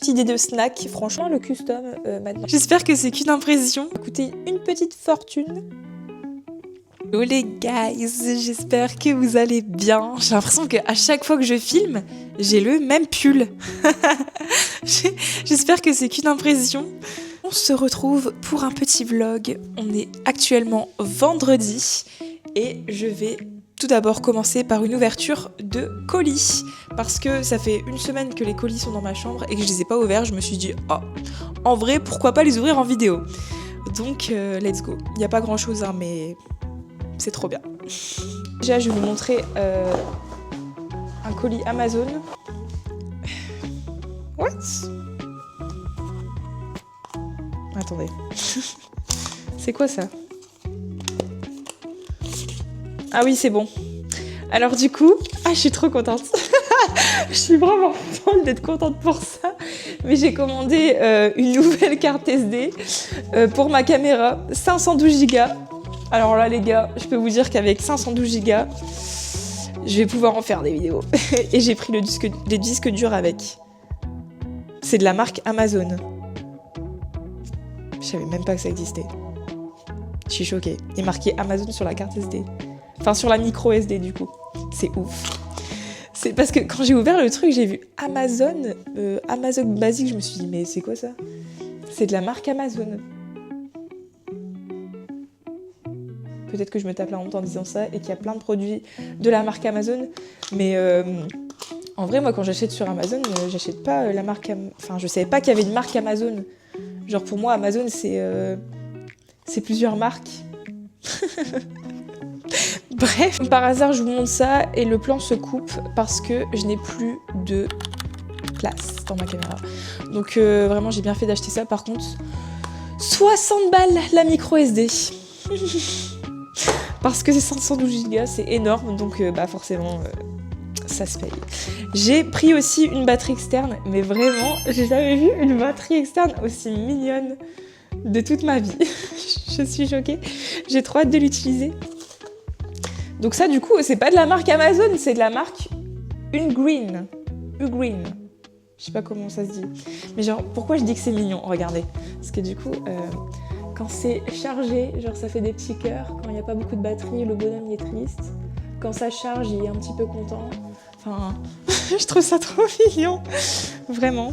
Petite idée de snack, franchement le custom maintenant. J'espère que c'est qu'une impression. Ça a coûté une petite fortune. Hello les guys, j'espère que vous allez bien. J'ai l'impression qu'à chaque fois que je filme, j'ai le même pull. J'espère que c'est qu'une impression. On se retrouve pour un petit vlog. On est actuellement vendredi et je vais tout d'abord commencer par une ouverture de colis. Parce que ça fait une semaine que les colis sont dans ma chambre et que je les ai pas ouverts. Je me suis dit, oh, en vrai, pourquoi pas les ouvrir en vidéo. Donc, let's go. Il n'y a pas grand chose, hein, mais c'est trop bien. Déjà, je vais vous montrer un colis Amazon. What? Attendez. C'est quoi ça? Ah oui, c'est bon. Alors du coup, je suis trop contente. Je suis vraiment contente d'être contente pour ça. Mais j'ai commandé une nouvelle carte SD pour ma caméra, 512 Go. Alors là les gars, je peux vous dire qu'avec 512 Go, je vais pouvoir en faire des vidéos. Et j'ai pris les disques durs avec. C'est de la marque Amazon. Je savais même pas que ça existait. Je suis choquée. Il est marqué Amazon sur la carte SD. Enfin sur la micro SD du coup. C'est ouf. C'est parce que quand j'ai ouvert le truc, j'ai vu Amazon, Amazon basique, je me suis dit mais c'est quoi ça? C'est de la marque Amazon. Peut-être que je me tape la honte en disant ça et qu'il y a plein de produits de la marque Amazon. Mais en vrai, moi quand j'achète sur Amazon, j'achète pas la marque... Enfin, je savais pas qu'il y avait une marque Amazon. Genre pour moi, Amazon, c'est plusieurs marques. Bref, par hasard, je vous montre ça et le plan se coupe parce que je n'ai plus de place dans ma caméra. Donc vraiment, j'ai bien fait d'acheter ça. Par contre, 60 balles la micro SD. Parce que c'est 512 Go, c'est énorme. Donc forcément, ça se paye. J'ai pris aussi une batterie externe. Mais vraiment, j'ai jamais vu une batterie externe aussi mignonne de toute ma vie. Je suis choquée. J'ai trop hâte de l'utiliser. Donc ça, du coup, c'est pas de la marque Amazon, c'est de la marque Ugreen. Ugreen. Je sais pas comment ça se dit. Mais genre, pourquoi je dis que c'est mignon? Regardez. Parce que du coup, quand c'est chargé, genre ça fait des petits cœurs. Quand il n'y a pas beaucoup de batterie, le bonhomme il est triste. Quand ça charge, il est un petit peu content. Enfin, je trouve ça trop mignon. Vraiment.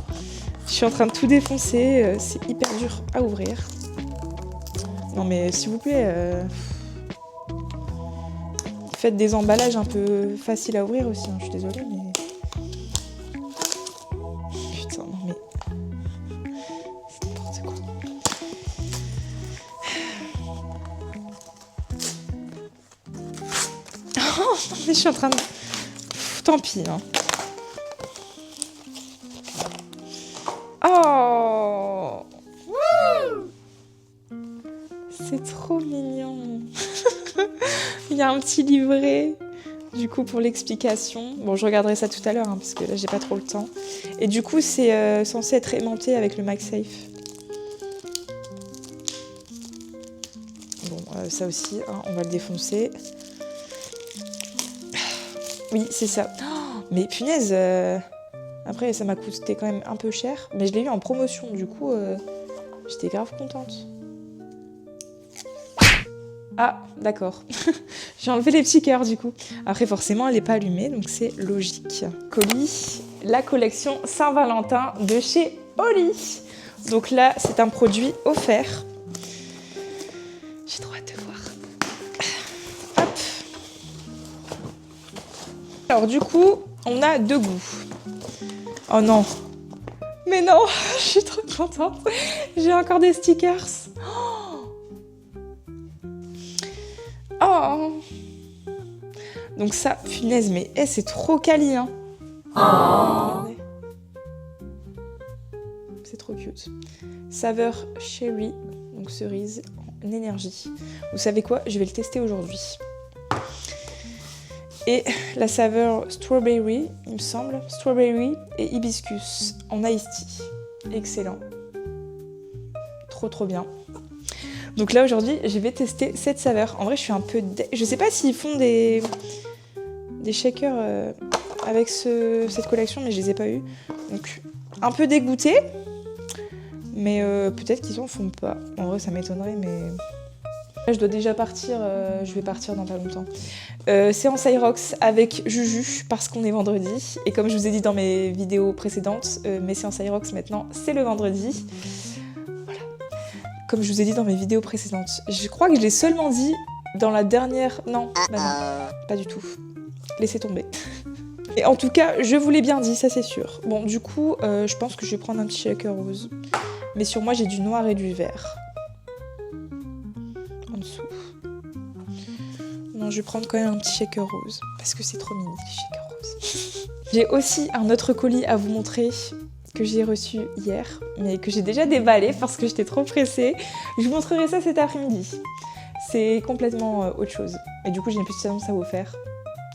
Je suis en train de tout défoncer. C'est hyper dur à ouvrir. Non mais s'il vous plaît... Faites des emballages un peu faciles à ouvrir aussi, hein. Je suis désolée, mais... Putain, non mais... C'est n'importe quoi. Oh, non mais je suis en train de... tant pis, hein. Oh, c'est trop mignon. Il y a un petit livret, du coup, pour l'explication. Bon, je regarderai ça tout à l'heure, hein, parce que là, j'ai pas trop le temps. Et du coup, c'est censé être aimanté avec le MagSafe. Bon, ça aussi, hein, on va le défoncer. Oui, c'est ça. Oh, mais punaise, après, ça m'a coûté quand même un peu cher. Mais je l'ai eu en promotion, du coup, j'étais grave contente. Ah, d'accord. J'ai enlevé les petits cœurs du coup. Après, forcément, elle n'est pas allumée, donc c'est logique. Colis, la collection Saint-Valentin de chez Oli. Donc là, c'est un produit offert. J'ai trop hâte de voir. Hop. Alors du coup, on a deux goûts. Oh non. Mais non, je suis trop contente. J'ai encore des stickers. Oh. Donc ça, punaise, mais c'est trop quali, hein. Oh. C'est trop cute. Saveur cherry, donc cerise en énergie. Vous savez quoi? Je vais le tester aujourd'hui. Et la saveur strawberry, il me semble. Strawberry et hibiscus en iced tea. Excellent. Trop trop bien. Donc là aujourd'hui, je vais tester cette saveur. En vrai, je suis un peu... Je sais pas s'ils font des shakers avec cette collection, mais je les ai pas eu. Donc un peu dégoûtée. Mais peut-être qu'ils en font pas. En vrai, ça m'étonnerait, mais... Je dois déjà partir, je vais partir dans pas longtemps. Séance Aerox avec Juju, parce qu'on est vendredi. Et comme je vous ai dit dans mes vidéos précédentes, mes séances Aerox maintenant, c'est le vendredi. Voilà. Comme je vous ai dit dans mes vidéos précédentes. Je crois que je l'ai seulement dit dans la dernière... Non, bah non, pas du tout. Laissez tomber. Et en tout cas, je vous l'ai bien dit, ça c'est sûr. Bon, du coup, je pense que je vais prendre un petit shaker rose. Mais sur moi, j'ai du noir et du vert. En dessous. Non, je vais prendre quand même un petit shaker rose. Parce que c'est trop mini, les shakers roses. J'ai aussi un autre colis à vous montrer que j'ai reçu hier, mais que j'ai déjà déballé parce que j'étais trop pressée. Je vous montrerai ça cet après-midi. C'est complètement autre chose. Et du coup, j'ai une petite annonce à vous faire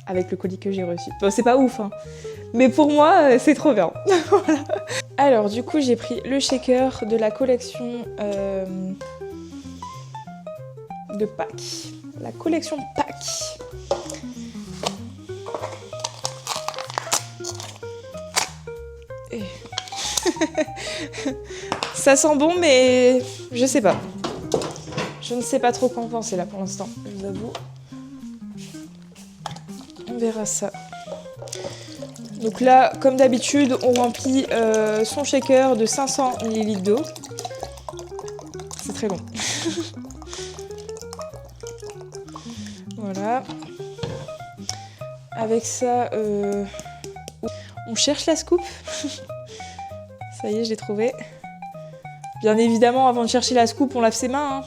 avec le colis que j'ai reçu. Bon, c'est pas ouf, hein. Mais pour moi, c'est trop bien. Voilà. Alors, du coup, j'ai pris le shaker de la collection de Pâques. La collection Pâques. Et... ça sent bon, mais je sais pas. Je ne sais pas trop quoi en penser là pour l'instant, je vous avoue. On verra ça. Donc là, comme d'habitude, on remplit son shaker de 500 ml d'eau. C'est très long. Voilà. Avec ça, on cherche la scoop. Ça y est, je l'ai trouvé. Bien évidemment, avant de chercher la scoop, on lave ses mains. Hein.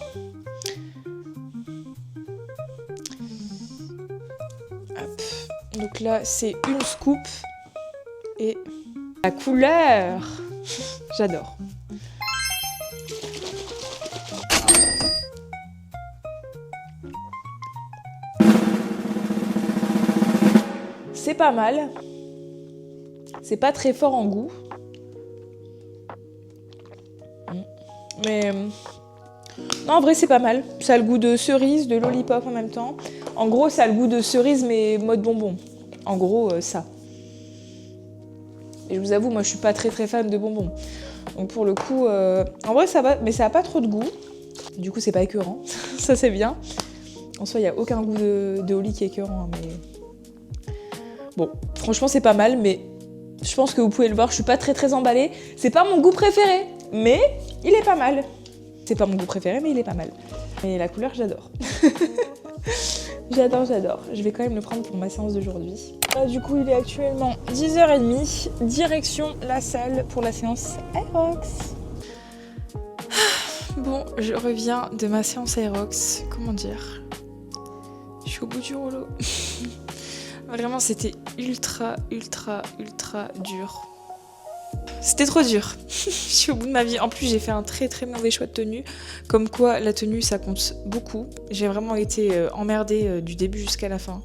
Hop. Donc là, c'est une scoop. Et la couleur, j'adore. C'est pas mal. C'est pas très fort en goût. Mais non, en vrai, c'est pas mal. Ça a le goût de cerise, de lollipop en même temps. En gros, ça a le goût de cerise, mais mode bonbon. En gros, ça. Et je vous avoue, moi, je suis pas très fan de bonbons. Donc pour le coup, en vrai, ça va, mais ça a pas trop de goût. Du coup, c'est pas écœurant. Ça, c'est bien. En soi, il n'y a aucun goût de Holly qui est écœurant, mais... Bon, franchement, c'est pas mal, mais je pense que vous pouvez le voir, je suis pas très emballée. C'est pas mon goût préféré, mais il est pas mal. C'est pas mon goût préféré, mais il est pas mal. Et la couleur, j'adore. J'adore. Je vais quand même le prendre pour ma séance d'aujourd'hui. Du coup, il est actuellement 10h30. Direction la salle pour la séance Aerox. Bon, je reviens de ma séance Aerox. Comment dire? Je suis au bout du rouleau. Vraiment, c'était ultra dur. C'était trop dur. Je suis au bout de ma vie. En plus, j'ai fait un très mauvais choix de tenue. Comme quoi, la tenue, ça compte beaucoup. J'ai vraiment été emmerdée du début jusqu'à la fin.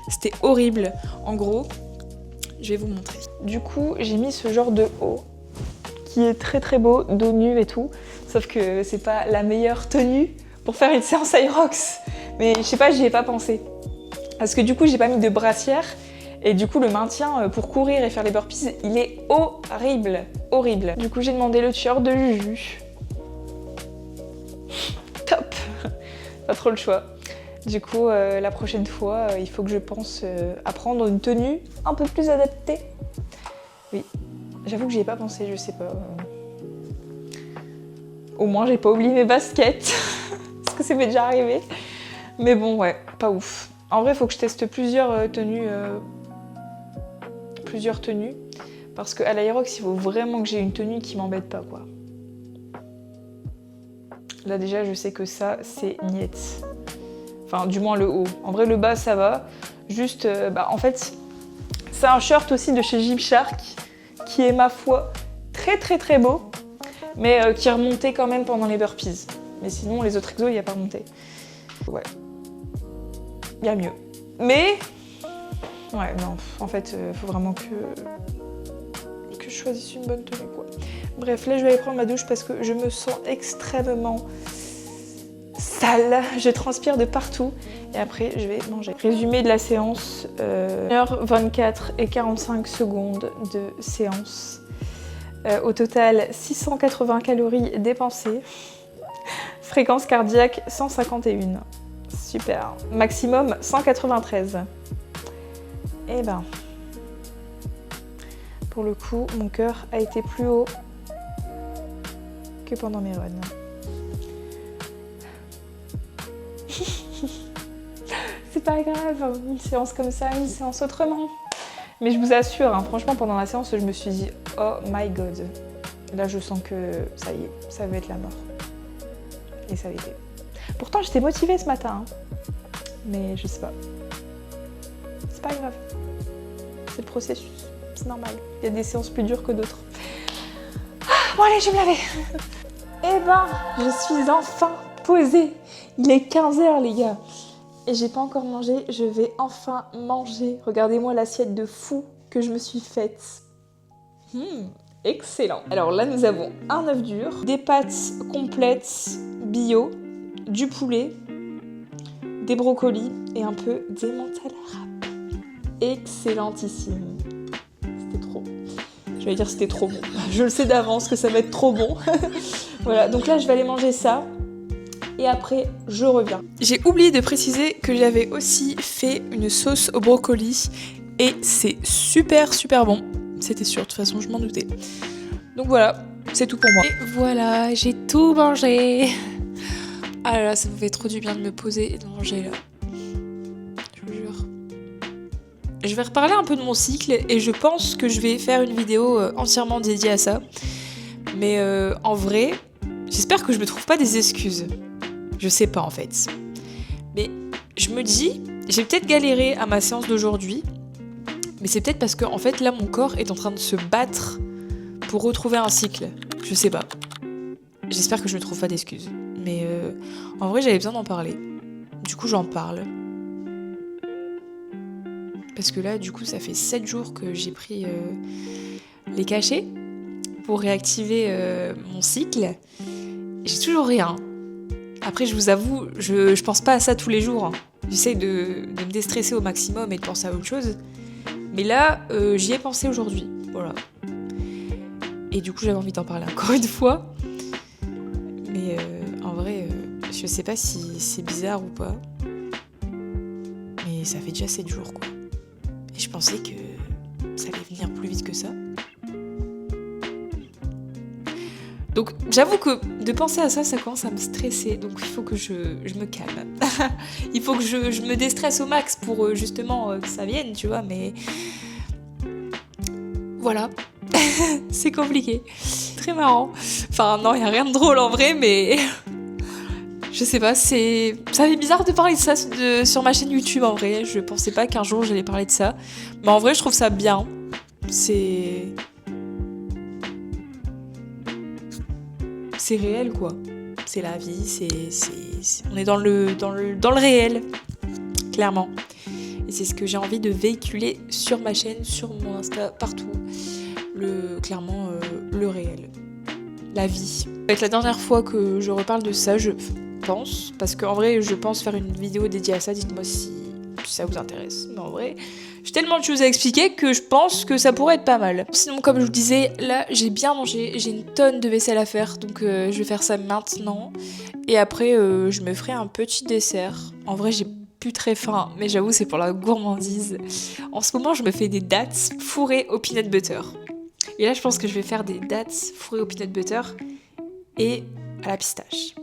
C'était horrible. En gros, je vais vous montrer. Du coup, j'ai mis ce genre de haut qui est très beau, dos nu et tout. Sauf que c'est pas la meilleure tenue pour faire une séance Aerox. Mais je sais pas, j'y ai pas pensé. Parce que du coup, j'ai pas mis de brassière. Et du coup, le maintien pour courir et faire les burpees, il est horrible. Du coup, j'ai demandé le t-shirt de Juju. Top. Pas trop le choix. Du coup, la prochaine fois, il faut que je pense à prendre une tenue un peu plus adaptée. Oui, j'avoue que j'y ai pas pensé, je sais pas. Au moins, j'ai pas oublié mes baskets. Parce que ça m'est déjà arrivé. Mais bon, ouais, pas ouf. En vrai, il faut que je teste plusieurs tenues. Parce qu'à l'Aerox, il faut vraiment que j'ai une tenue qui m'embête pas, quoi. Là, déjà, je sais que ça, c'est niet. Enfin, du moins le haut. En vrai, le bas, ça va. Juste, en fait, c'est un shirt aussi de chez Gymshark qui est, ma foi, très beau, mais qui remontait quand même pendant les burpees. Mais sinon, les autres exos, il n'y a pas remonté. Ouais. Il y a mieux. Mais... ouais, non, en fait, faut vraiment que je choisisse une bonne tenue, quoi. Bref, là, je vais aller prendre ma douche parce que je me sens extrêmement sale. Je transpire de partout. Et après, je vais manger. Résumé de la séance. 1h24 et 45 secondes de séance. Au total, 680 calories dépensées. Fréquence cardiaque 151. Super. Maximum 193. Eh ben, pour le coup, mon cœur a été plus haut que pendant mes runs. C'est pas grave, une séance comme ça, une séance autrement. Mais je vous assure, hein, franchement, pendant la séance, je me suis dit « Oh my God !» Là, je sens que ça y est, ça va être la mort. Et ça a été. Pourtant, j'étais motivée ce matin. Hein. Mais je sais pas. C'est pas grave. C'est le processus. C'est normal. Il y a des séances plus dures que d'autres. Ah, bon allez, je vais me laver. Eh ben, je suis enfin posée. Il est 15h, les gars. Et j'ai pas encore mangé. Je vais enfin manger. Regardez-moi l'assiette de fou que je me suis faite. Excellent. Alors là, nous avons un œuf dur, des pâtes complètes bio, du poulet, des brocolis et un peu d'emmental arabe. Excellentissime. C'était trop. Je vais dire c'était trop bon. Je le sais d'avance que ça va être trop bon. Voilà, donc là, je vais aller manger ça. Et après, je reviens. J'ai oublié de préciser que j'avais aussi fait une sauce au brocoli. Et c'est super, super bon. C'était sûr, de toute façon, je m'en doutais. Donc voilà, c'est tout pour moi. Et voilà, j'ai tout mangé. Ah là là, ça me fait trop du bien de me poser et de manger là. Je vous jure. Je vais reparler un peu de mon cycle et je pense que je vais faire une vidéo entièrement dédiée à ça. Mais en vrai, j'espère que je me trouve pas des excuses. Je sais pas en fait. Mais je me dis, j'ai peut-être galéré à ma séance d'aujourd'hui. Mais c'est peut-être parce que en fait là mon corps est en train de se battre pour retrouver un cycle. Je sais pas. J'espère que je me trouve pas d'excuses. Mais en vrai j'avais besoin d'en parler. Du coup j'en parle. Parce que là du coup ça fait 7 jours que j'ai pris les cachets pour réactiver mon cycle. J'ai toujours rien. Après je vous avoue, je pense pas à ça tous les jours. Hein. J'essaie de me déstresser au maximum et de penser à autre chose. Mais là, j'y ai pensé aujourd'hui, voilà. Et du coup, j'avais envie d'en parler encore une fois. Mais en vrai, je sais pas si c'est bizarre ou pas. Mais ça fait déjà 7 jours, quoi. Et je pensais que ça allait venir plus vite que ça. Donc, j'avoue que de penser à ça, ça commence à me stresser. Donc, il faut que je me calme. Il faut que je me déstresse au max pour justement que ça vienne, tu vois. Mais voilà, c'est compliqué. Très marrant. Enfin, non, il n'y a rien de drôle en vrai, mais je sais pas, ça fait bizarre de parler de ça sur ma chaîne YouTube en vrai. Je pensais pas qu'un jour j'allais parler de ça. Mais en vrai, je trouve ça bien. C'est réel quoi. C'est la vie, on est dans le réel, clairement. Et c'est ce que j'ai envie de véhiculer sur ma chaîne, sur mon Insta, partout. Clairement, le réel. La vie. Ça va être la dernière fois que je reparle de ça, je pense. Parce qu'en vrai, je pense faire une vidéo dédiée à ça. Dites-moi si ça vous intéresse. Mais en vrai, j'ai tellement de choses à expliquer que je pense que ça pourrait être pas mal. Sinon, comme je vous disais, là, j'ai bien mangé. J'ai une tonne de vaisselle à faire. Donc, je vais faire ça maintenant. Et après, je me ferai un petit dessert. En vrai, j'ai plus très faim. Mais j'avoue, c'est pour la gourmandise. En ce moment, je me fais des dattes fourrées au peanut butter. Et là, je pense que je vais faire des dattes fourrées au peanut butter et à la pistache.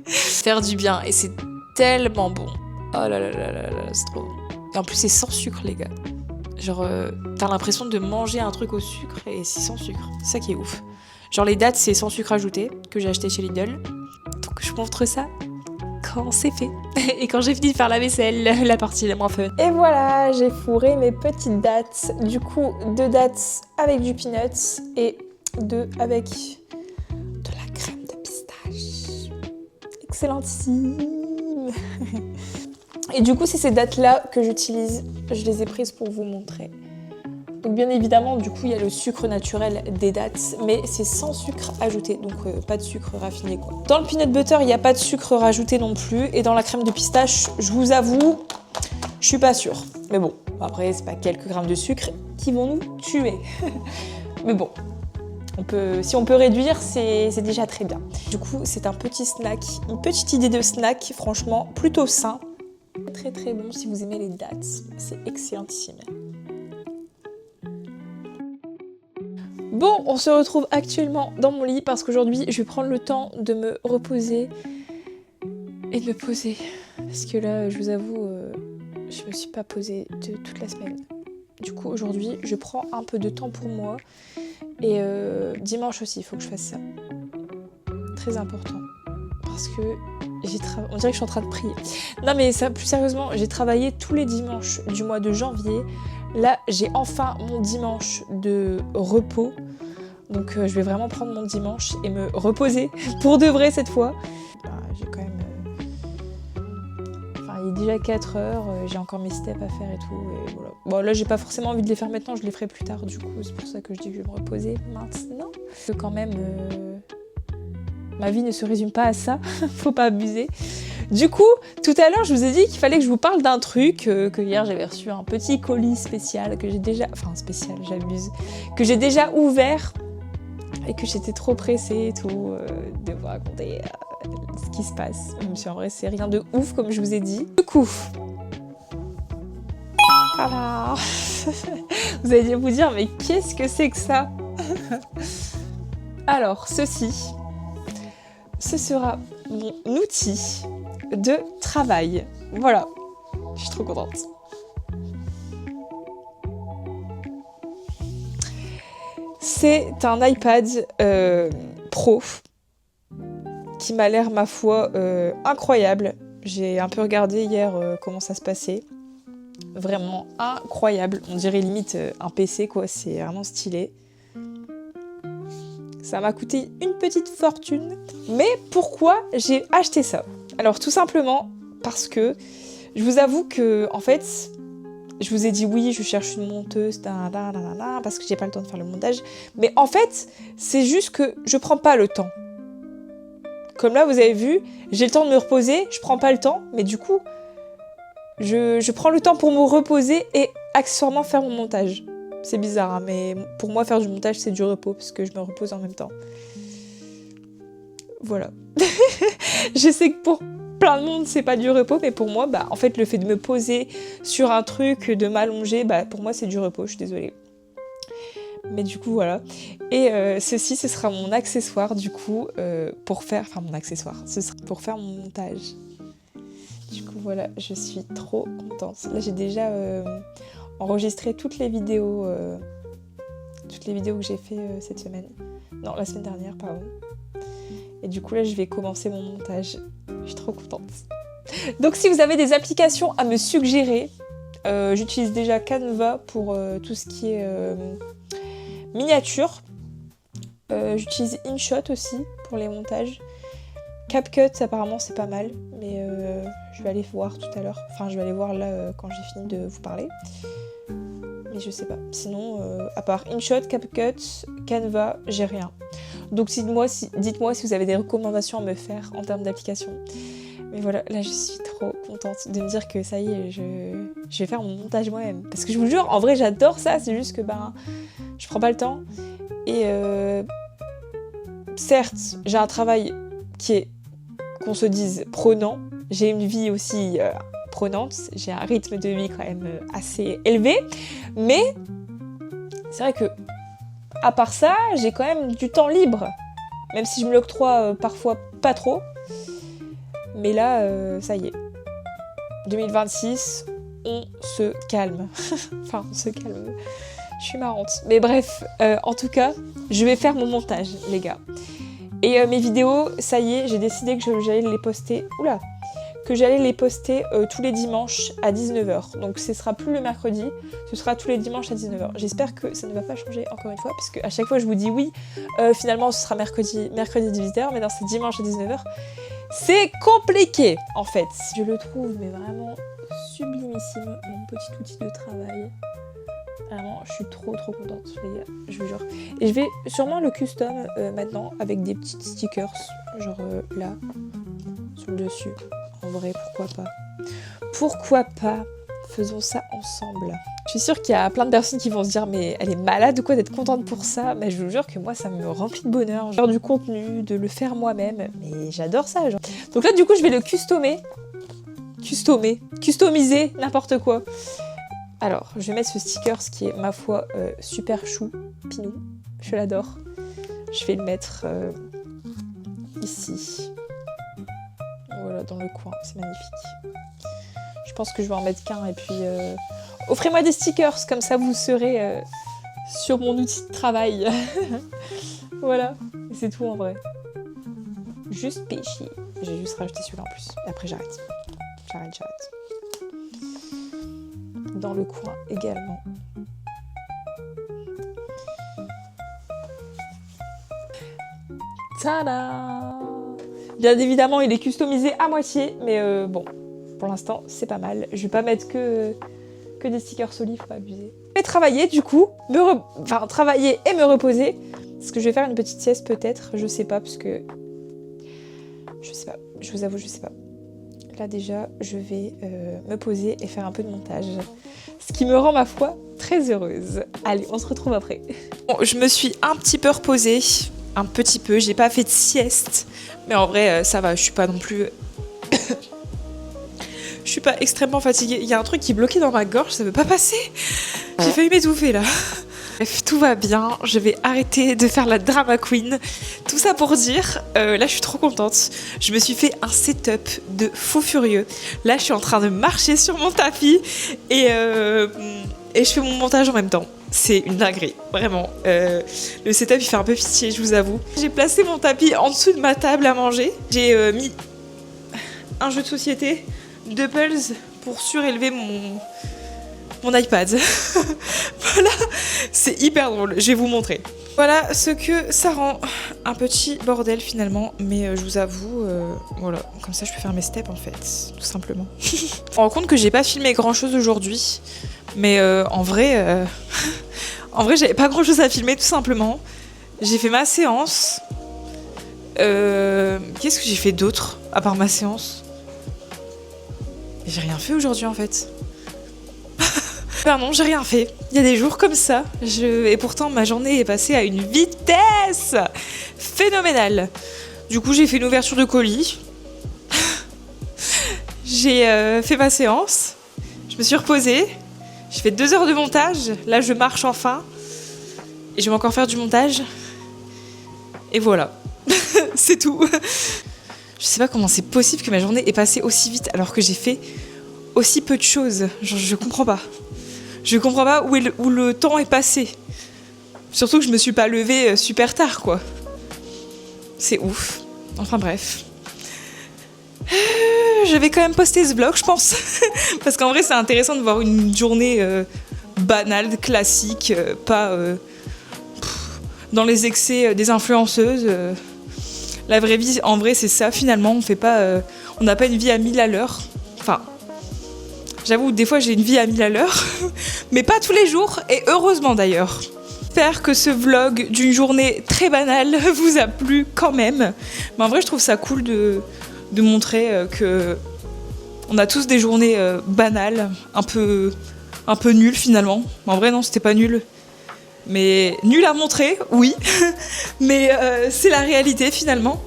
Faire du bien. Et c'est tellement bon. Oh là là là là là, c'est trop bon. Et en plus, c'est sans sucre, les gars. Genre, t'as l'impression de manger un truc au sucre et c'est sans sucre. C'est ça qui est ouf. Genre, les dattes, c'est sans sucre ajouté, que j'ai acheté chez Lidl. Donc, je vous montre ça quand c'est fait. Et quand j'ai fini de faire la vaisselle, la partie la moins fun. Et voilà, j'ai fourré mes petites dattes. Du coup, 2 dattes avec du peanut et 2 avec de la crème de pistache. Excellentissime. Et du coup, c'est ces dattes-là que j'utilise. Je les ai prises pour vous montrer. Donc bien évidemment, du coup, il y a le sucre naturel des dattes, mais c'est sans sucre ajouté, donc pas de sucre raffiné, quoi. Dans le peanut butter, il n'y a pas de sucre rajouté non plus, et dans la crème de pistache, je vous avoue, je suis pas sûre. Mais bon, Bon, après, c'est pas quelques grammes de sucre qui vont nous tuer. Mais bon, si on peut réduire, c'est déjà très bien. Du coup, c'est un petit snack, une petite idée de snack, franchement, plutôt sain. Très très bon si vous aimez les dattes, c'est excellentissime. Bon, on se retrouve actuellement dans mon lit parce qu'aujourd'hui, je vais prendre le temps de me reposer et de me poser. Parce que là, je vous avoue, je me suis pas posée toute la semaine. Du coup, aujourd'hui, je prends un peu de temps pour moi. Et dimanche aussi, il faut que je fasse ça. Très important. Parce que on dirait que je suis en train de prier. Non mais ça, plus sérieusement, j'ai travaillé tous les dimanches du mois de janvier. Là, j'ai enfin mon dimanche de repos. Donc je vais vraiment prendre mon dimanche et me reposer pour de vrai cette fois. J'ai quand même... Enfin, il est déjà 4 heures, j'ai encore mes steps à faire et tout. Et voilà. Bon, là, j'ai pas forcément envie de les faire maintenant, je les ferai plus tard. Du coup, c'est pour ça que je dis que je vais me reposer maintenant. Quand même... Ma vie ne se résume pas à ça, faut pas abuser. Du coup, tout à l'heure, je vous ai dit qu'il fallait que je vous parle d'un truc, que hier j'avais reçu un petit colis spécial, que j'ai déjà... Enfin, spécial, j'abuse. Que j'ai déjà ouvert, et que j'étais trop pressée et tout, de vous raconter ce qui se passe. Même si en vrai, c'est rien de ouf, comme je vous ai dit. Du coup... Voilà. Vous allez vous dire, mais qu'est-ce que c'est que ça? Alors, ceci... Ce sera mon outil de travail. Voilà, je suis trop contente. C'est un iPad Pro qui m'a l'air, ma foi, incroyable. J'ai un peu regardé hier comment ça se passait. Vraiment incroyable. On dirait limite un PC, quoi. C'est vraiment stylé. Ça m'a coûté une petite fortune. Mais pourquoi j'ai acheté ça? Alors tout simplement parce que je vous avoue que, en fait, je vous ai dit oui, je cherche une monteuse, parce que j'ai pas le temps de faire le montage. Mais en fait, c'est juste que je prends pas le temps. Comme là, vous avez vu, j'ai le temps de me reposer, je prends pas le temps, mais du coup, je prends le temps pour me reposer et accessoirement faire mon montage. C'est bizarre, hein, mais pour moi, faire du montage, c'est du repos, parce que je me repose en même temps. Voilà. Je sais que pour plein de monde, c'est pas du repos, mais pour moi, bah, en fait, le fait de me poser sur un truc, de m'allonger, bah, pour moi, c'est du repos, je suis désolée. Mais du coup, voilà. Et ceci, ce sera mon accessoire, du coup, pour faire... Enfin, mon accessoire. Ce sera pour faire mon montage. Du coup, voilà, je suis trop contente. Là, j'ai déjà... enregistrer toutes les vidéos que j'ai fait cette semaine. Non, la semaine dernière, pardon. Et du coup, là, je vais commencer mon montage. Je suis trop contente. Donc, si vous avez des applications à me suggérer, j'utilise déjà Canva pour tout ce qui est miniature. J'utilise InShot aussi pour les montages. CapCut, apparemment, c'est pas mal, mais je vais aller voir tout à l'heure. Enfin, je vais aller voir là quand j'ai fini de vous parler. Mais je sais pas. Sinon, à part InShot, CapCut, Canva, j'ai rien. Donc dites-moi si vous avez des recommandations à me faire en termes d'application. Mais voilà, là je suis trop contente de me dire que ça y est, je vais faire mon montage moi-même. Parce que je vous jure, en vrai j'adore ça, c'est juste que je prends pas le temps. Et certes, j'ai un travail qui est, qu'on se dise, prenant. J'ai une vie aussi... prenante, j'ai un rythme de vie quand même assez élevé, mais c'est vrai que à part ça, j'ai quand même du temps libre, même si je me l'octroie parfois pas trop, mais là, ça y est, 2026, on se calme, enfin on se calme, je suis marrante, mais bref, en tout cas, je vais faire mon montage, les gars, et mes vidéos, ça y est, j'ai décidé que j'allais les poster, que j'allais les poster tous les dimanches à 19h. Donc ce sera plus le mercredi, ce sera tous les dimanches à 19h. J'espère que ça ne va pas changer encore une fois, parce qu'à chaque fois je vous dis oui, finalement ce sera mercredi 18h, mais non, c'est dimanche à 19h. C'est compliqué en fait. Je le trouve mais vraiment sublimissime, mon petit outil de travail. Vraiment, je suis trop contente, les gars, je vous jure. Et je vais sûrement le custom maintenant avec des petites stickers, genre là, sur le dessus. En vrai, pourquoi pas? Pourquoi pas? Faisons ça ensemble. Je suis sûre qu'il y a plein de personnes qui vont se dire mais elle est malade ou quoi d'être contente pour ça. Mais je vous jure que moi ça me remplit de bonheur. Genre du contenu, de le faire moi-même. Mais j'adore ça. Genre. Donc là du coup je vais le customiser, n'importe quoi. Alors je vais mettre ce sticker qui est ma foi super chou, pinou. Je l'adore. Je vais le mettre ici. Voilà, dans le coin, c'est magnifique. Je pense que je vais en mettre qu'un et puis... offrez-moi des stickers, comme ça vous serez sur mon outil de travail. Voilà, c'est tout en vrai. Juste péché. J'ai juste rajouté celui-là en plus. Et après j'arrête. J'arrête. Dans le coin également. Tada! Bien évidemment, il est customisé à moitié, mais bon, pour l'instant, c'est pas mal. Je vais pas mettre que des stickers solides, faut pas abuser. Je vais travailler, du coup, travailler et me reposer. Est-ce que je vais faire une petite sieste, peut-être? Je sais pas, parce que... Je sais pas, je vous avoue, je sais pas. Là, déjà, je vais me poser et faire un peu de montage. Ce qui me rend, ma foi, très heureuse. Allez, on se retrouve après. Bon, je me suis un petit peu reposée. Un petit peu, j'ai pas fait de sieste, mais en vrai ça va, je suis pas non plus je suis pas extrêmement fatiguée. Il y a un truc qui est bloqué dans ma gorge, ça veut pas passer. J'ai failli m'étouffer là. Bref, tout va bien, je vais arrêter de faire la drama queen. Tout ça pour dire, là je suis trop contente. Je me suis fait un setup de fou furieux. Là je suis en train de marcher sur mon tapis et je fais mon montage en même temps. C'est une dinguerie, vraiment. Le setup il fait un peu pitié, je vous avoue. J'ai placé mon tapis en dessous de ma table à manger. J'ai mis un jeu de société, 2 pulls pour surélever mon iPad. Voilà, c'est hyper drôle, je vais vous montrer. Voilà ce que ça rend, un petit bordel finalement, mais je vous avoue, voilà, comme ça je peux faire mes steps en fait, tout simplement. Je me rends compte que j'ai pas filmé grand chose aujourd'hui, mais en vrai j'avais pas grand chose à filmer tout simplement. J'ai fait ma séance. Qu'est-ce que j'ai fait d'autre à part ma séance? J'ai rien fait aujourd'hui en fait. Non, j'ai rien fait. Il y a des jours comme ça. Et pourtant, ma journée est passée à une vitesse phénoménale. Du coup, j'ai fait une ouverture de colis. J'ai fait ma séance. Je me suis reposée. J'ai fait 2 heures de montage. Là, je marche enfin. Et je vais encore faire du montage. Et voilà. C'est tout. Je sais pas comment c'est possible que ma journée ait passé aussi vite alors que j'ai fait aussi peu de choses. Genre, je comprends pas. Je comprends pas où le temps est passé. Surtout que je me suis pas levée super tard, quoi. C'est ouf. Enfin bref. Je vais quand même poster ce vlog, je pense. Parce qu'en vrai, c'est intéressant de voir une journée banale, classique, pas dans les excès des influenceuses. La vraie vie, en vrai, c'est ça, finalement. On n'a pas une vie à 1000 à l'heure. Enfin... J'avoue, des fois j'ai une vie à 1000 à l'heure, mais pas tous les jours, et heureusement d'ailleurs. J'espère que ce vlog d'une journée très banale vous a plu quand même. Mais en vrai, je trouve ça cool de montrer que on a tous des journées banales, un peu nulles finalement. En vrai, non, c'était pas nul. Mais nul à montrer, oui. Mais c'est la réalité finalement.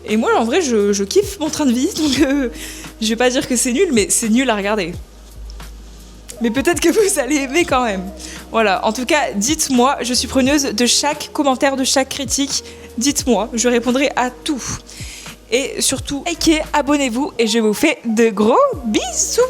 Et moi, en vrai, je kiffe mon train de vie, donc je vais pas dire que c'est nul, mais c'est nul à regarder. Mais peut-être que vous allez aimer quand même. Voilà, en tout cas, dites-moi, je suis preneuse de chaque commentaire, de chaque critique. Dites-moi, je répondrai à tout. Et surtout, likez, abonnez-vous et je vous fais de gros bisous.